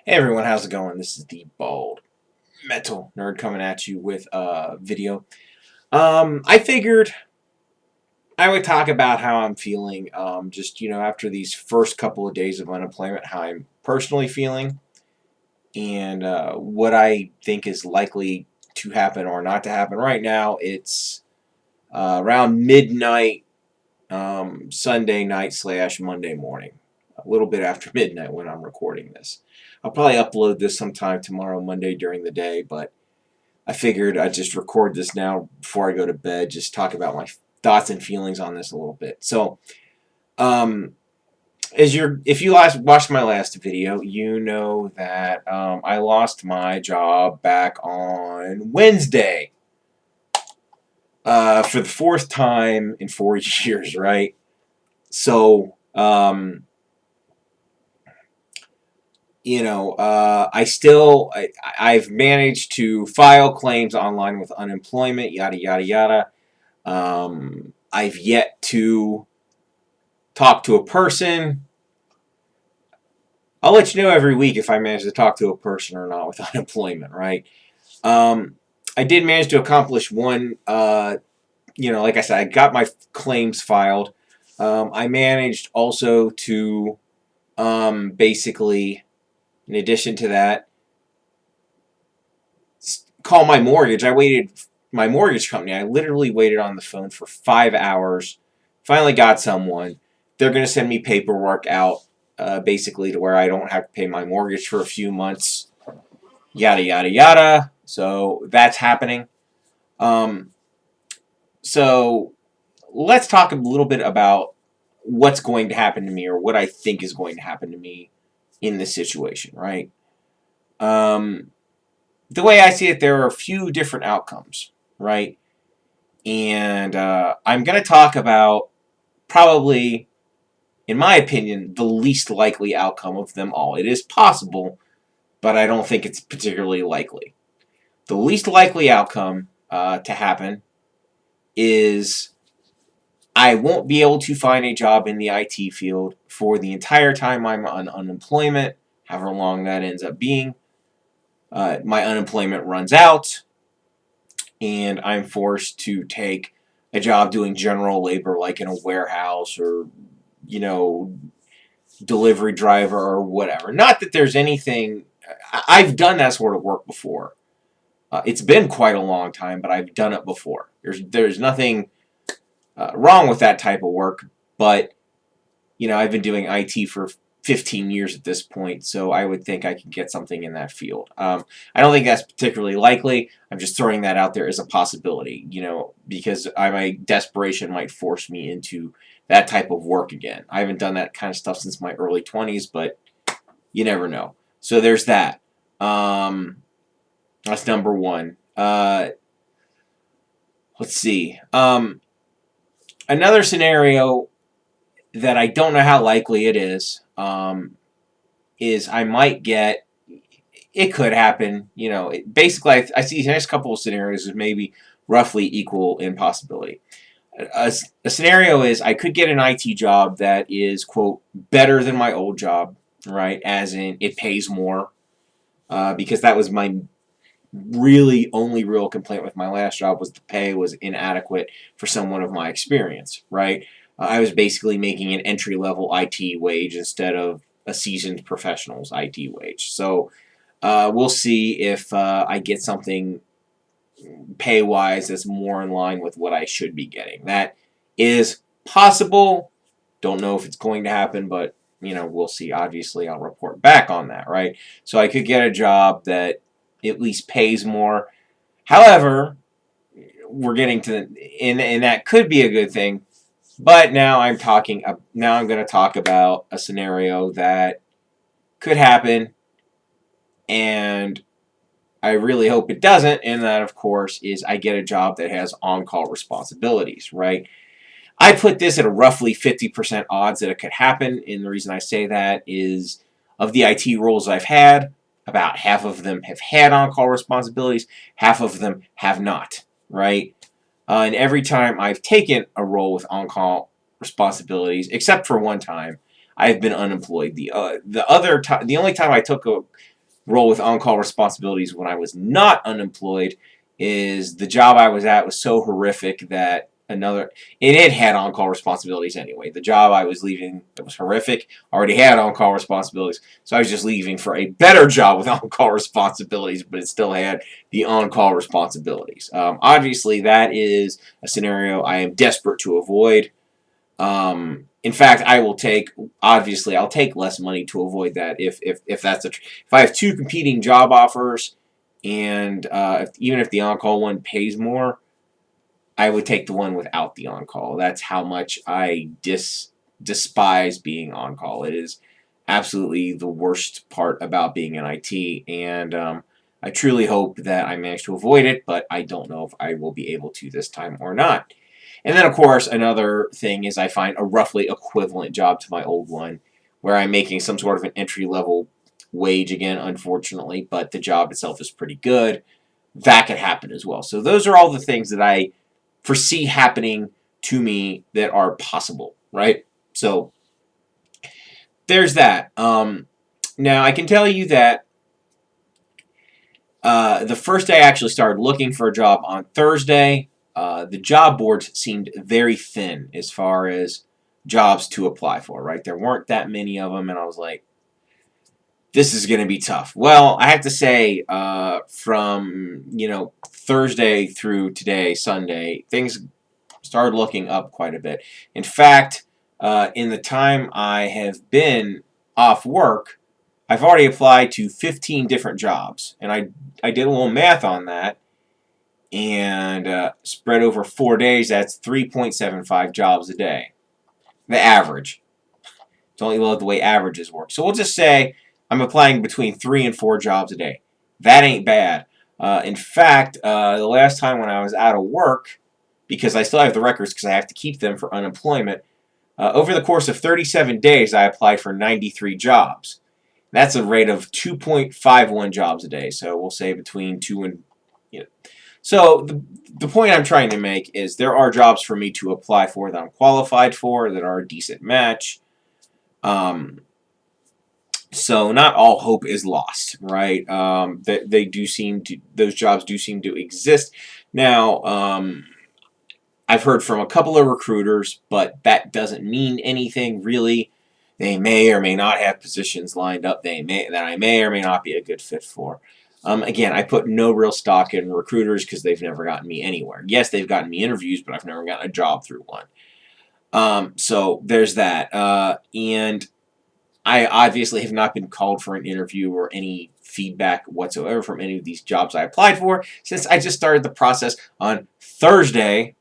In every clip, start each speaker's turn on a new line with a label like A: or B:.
A: Hey everyone, how's it going? This is the Bald Metal Nerd coming at you with a video. I figured I would talk about how I'm feeling, just, after these first couple of days of unemployment, how I'm personally feeling, and what I think is likely to happen or not to happen. Right now, it's around midnight, Sunday night / Monday morning. A little bit after midnight when I'm recording this. I'll probably upload this sometime tomorrow, Monday, during the day, but I figured I'd just record this now before I go to bed, just talk about my thoughts and feelings on this a little bit. So, um, if you last watched my last video, you know that I lost my job back on Wednesday for the fourth time in 4 years, right? So, I've managed to file claims online with unemployment, yada yada yada. I've yet to talk to a person. I'll let you know every week if I manage to talk to a person or not with unemployment, right? Um, I did manage to accomplish one. Like I said, I got my claims filed. I managed also to basically, in addition to that, call my mortgage. My mortgage company. I literally waited on the phone for 5 hours. Finally got someone. They're going to send me paperwork out, basically to where I don't have to pay my mortgage for a few months. Yada yada yada. So that's happening. Um, so let's talk a little bit about what's going to happen to me, or what I think is going to happen to me in this situation, right? Um, the way I see it, there are a few different outcomes, right? And I'm going to talk about probably, in my opinion, the least likely outcome of them all. It is possible, but I don't think it's particularly likely. The least likely outcome to happen is I won't be able to find a job in the IT field for the entire time I'm on unemployment, however long that ends up being. My unemployment runs out, and I'm forced to take a job doing general labor, like in a warehouse or, you know, delivery driver or whatever. Not that there's anything. I've done that sort of work before. It's been quite a long time, but I've done it before. There's nothing wrong with that type of work, but I've been doing IT for 15 years at this point, so I would think I could get something in that field. I don't think that's particularly likely. I'm just throwing that out there as a possibility, because my desperation might force me into that type of work again. I haven't done that kind of stuff since my early 20s, but you never know. So there's that. That's number one. Let's see. Another scenario that I don't know how likely it is I might get. It could happen. Basically, I see the next couple of scenarios as maybe roughly equal in possibility. A scenario is I could get an IT job that is, quote, better than my old job, right? As in, it pays more, because that was my really only real complaint with my last job, was the pay was inadequate for someone of my experience, right? I was basically making an entry-level IT wage instead of a seasoned professional's IT wage. So we'll see if I get something pay-wise that's more in line with what I should be getting. That is possible. Don't know if it's going to happen, but we'll see. Obviously, I'll report back on that, right? So I could get a job that at least pays more. However, we're getting to and that could be a good thing. But now I'm going to talk about a scenario that could happen, and I really hope it doesn't. And that, of course, is I get a job that has on-call responsibilities, right? I put this at a roughly 50% odds that it could happen, and the reason I say that is, of the IT roles I've had, about half of them have had on-call responsibilities, half of them have not, right? And every time I've taken a role with on-call responsibilities, except for one time, I've been unemployed. The only time I took role with on-call responsibilities when I was not unemployed is the job I was at was so horrific that it had on-call responsibilities anyway. The job I was leaving that was horrific already had on-call responsibilities, so I was just leaving for a better job with on-call responsibilities, but it still had the on-call responsibilities. Obviously, that is a scenario I am desperate to avoid. In fact, I'll take less money to avoid that if that's if I have two competing job offers and even if the on-call one pays more, I would take the one without the on-call. That's how much I despise being on-call. It is absolutely the worst part about being in IT, and I truly hope that I manage to avoid it, but I don't know if I will be able to this time or not. And then, of course, another thing is I find a roughly equivalent job to my old one, where I'm making some sort of an entry-level wage again, unfortunately, but the job itself is pretty good. That could happen as well. So those are all the things that I foresee happening to me that are possible, right? So there's that. Now, I can tell you that the first day I actually started looking for a job on Thursday, the job boards seemed very thin as far as jobs to apply for, right? There weren't that many of them, and I was like, this is going to be tough. Well, I have to say, from, Thursday through today, Sunday, things started looking up quite a bit. In fact, in the time I have been off work, I've already applied to 15 different jobs, and I did a little math on that, and spread over 4 days, that's 3.75 jobs a day. The average. Don't you love the way averages work? So we'll just say I'm applying between 3 and 4 jobs a day. That ain't bad. In fact, the last time when I was out of work, because I still have the records because I have to keep them for unemployment, over the course of 37 days, I applied for 93 jobs. That's a rate of 2.51 jobs a day. So we'll say between 2 and, So the point I'm trying to make is there are jobs for me to apply for that I'm qualified for that are a decent match. So not all hope is lost, right? Those jobs do seem to exist. Now, I've heard from a couple of recruiters, but that doesn't mean anything really. They may or may not have positions lined up that I may or may not be a good fit for. Again, I put no real stock in recruiters because they've never gotten me anywhere. Yes, they've gotten me interviews, but I've never gotten a job through one. So there's that. And I obviously have not been called for an interview or any feedback whatsoever from any of these jobs I applied for since I just started the process on Thursday.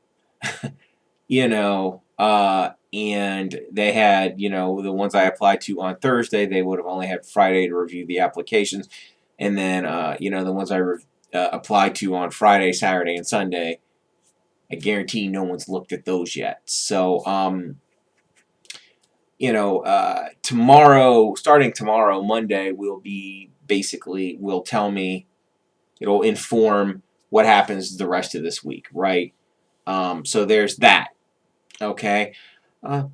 A: And they had, the ones I applied to on Thursday, they would have only had Friday to review the applications. And then, the ones I applied to on Friday, Saturday, and Sunday, I guarantee no one's looked at those yet. So, starting tomorrow, Monday, will tell me, it'll inform what happens the rest of this week, right? So there's that. Okay.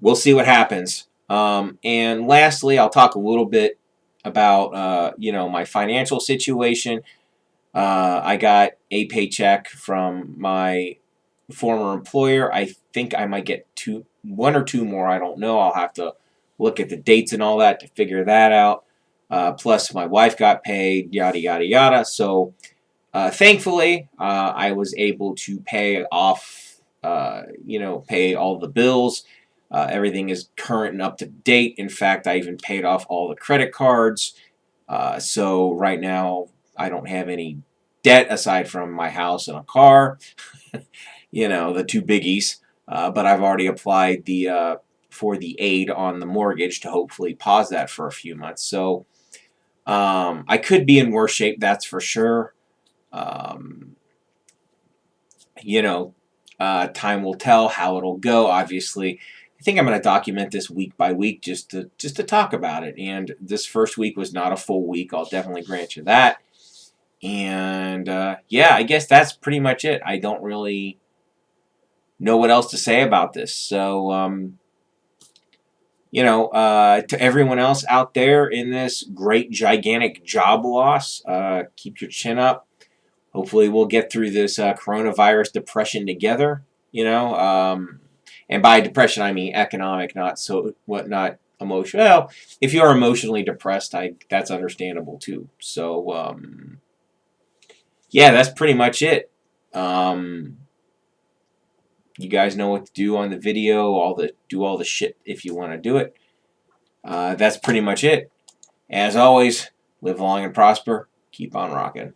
A: We'll see what happens. And lastly, I'll talk a little bit about, my financial situation. I got a paycheck from my former employer. I think I might get one or two more. I don't know. I'll have to look at the dates and all that to figure that out. Plus, my wife got paid, yada, yada, yada. So, thankfully, I was able to pay off, pay all the bills. Everything is current and up to date. In fact, I even paid off all the credit cards. So right now, I don't have any debt aside from my house and a car. The two biggies. But I've already applied for the aid on the mortgage to hopefully pause that for a few months. So I could be in worse shape, that's for sure. Time will tell how it'll go. Obviously, I think I'm going to document this week by week just to talk about it. And this first week was not a full week. I'll definitely grant you that. And I guess that's pretty much it. I don't really know what else to say about this. So To everyone else out there in this great, gigantic job loss, keep your chin up. Hopefully, we'll get through this coronavirus depression together. And by depression, I mean economic, not emotional. Well, if you are emotionally depressed, that's understandable too. So, yeah, that's pretty much it. You guys know what to do on the video. Do all the shit if you want to do it. That's pretty much it. As always, live long and prosper. Keep on rocking.